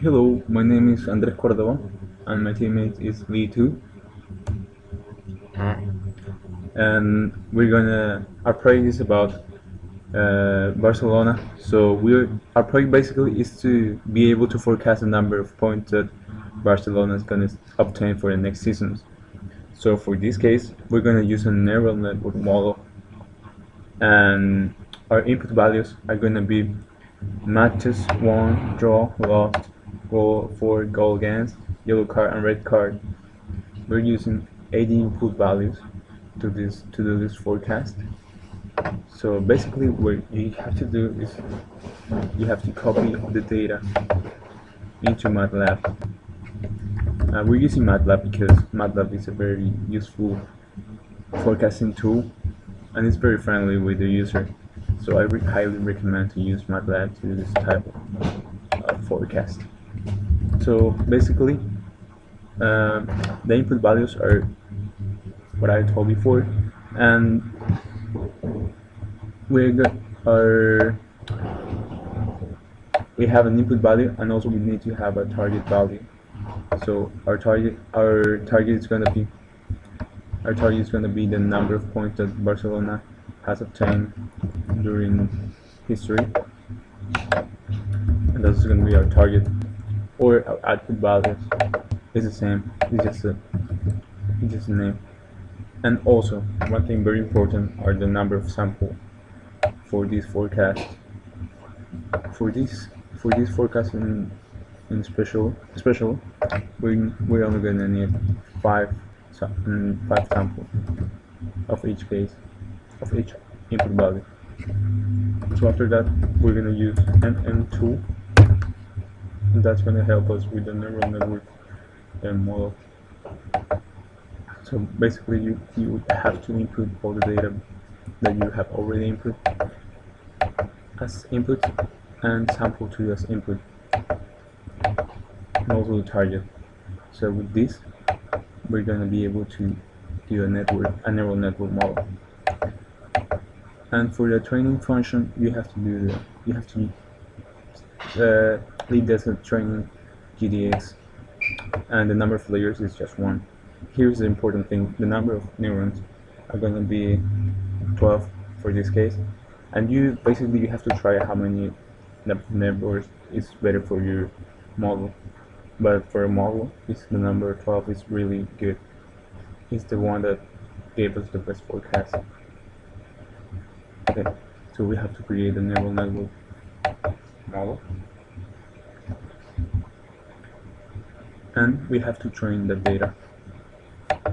Hello, my name is Andres Cordova, and my teammate is Lee too. Hi. And our project is about Barcelona. So our project basically is to be able to forecast the number of points that Barcelona is gonna obtain for the next seasons. So for this case, we're gonna use a neural network model, and our input values are gonna be matches, won, draw, lost, goal for, goal against, yellow card, and red card. We're using 80 input values to do this forecast. So basically, what you have to do is you have to copy the data into MATLAB. We're using MATLAB because MATLAB is a very useful forecasting tool, and it's very friendly with the user. So I highly recommend to use MATLAB to do this type of forecast. So basically, the input values are what I told before, and we are we have an input value, and also we need to have a target value. So our target is gonna be the number of points that Barcelona has obtained during history, and that's gonna be our target. Or our output value is the same. It's just a name. And also, one thing very important are the number of sample for this forecast. For this for this forecast in special, we're only gonna need five samples of each case of each input value. So after that, we're gonna use NM2, and that's gonna help us with the neural network model. So basically, you have to input all the data that you have already input as input, and sample to as input, and also the target. So with this, we're gonna be able to do a neural network model. And for the training function, you have to leave this as training GDX, and the number of layers is just one. Here's the important thing: the number of neurons are gonna be 12 for this case, and you have to try how many networks is better for your model. But for a model, the number 12 is really good. It's the one that gave us the best forecast. Okay, so we have to create a neural network model, and we have to train the data.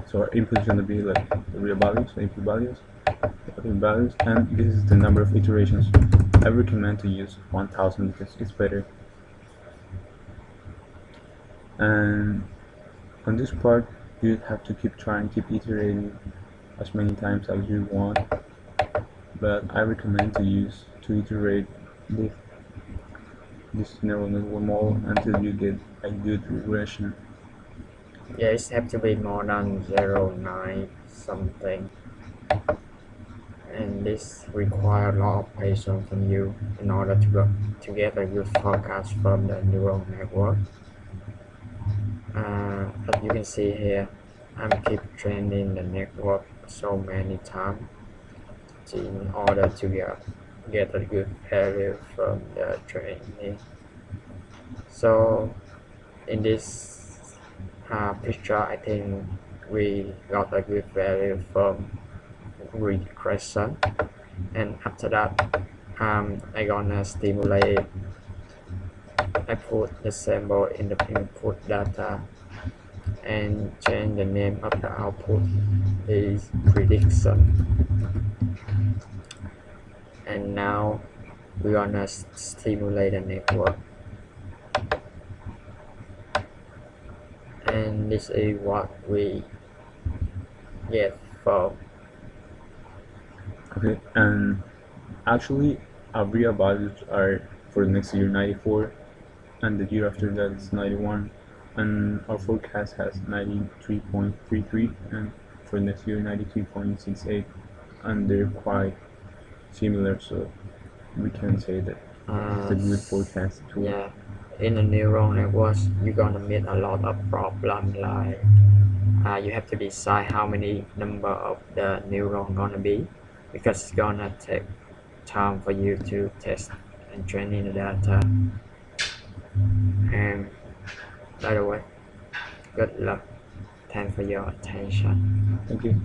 So our input is going to be like the real values, the input values, and this is the number of iterations. I recommend to use 1000 because it's better. And on this part, you have to keep iterating as many times as you want. But I recommend to iterate this neural network model until you get a good regression. Yeah, it have to be more than 0.9 something. And this requires a lot of patience from you in order to get a good forecast from the neural network. As you can see here, I'm keep training the network so many times in order to get a good value from the training. So in this picture, I think we got a good value from regression, and after that I gonna stimulate. I put the symbol in the input data and change the name of the output is prediction. And now we're gonna stimulate the network, and this is what we get from. Okay, and actually, our real values are for the next year 94, and the year after that is 91, and our forecast has 93.33, and for next year 93.68, and they're quite similar, so we can say that It's a good forecast tool. Yeah, in the neural networks, you're gonna meet a lot of problems like you have to decide how many number of the neuron gonna be because it's gonna take time for you to test and train in the data. And by the way, good luck. Thanks for your attention. Thank you.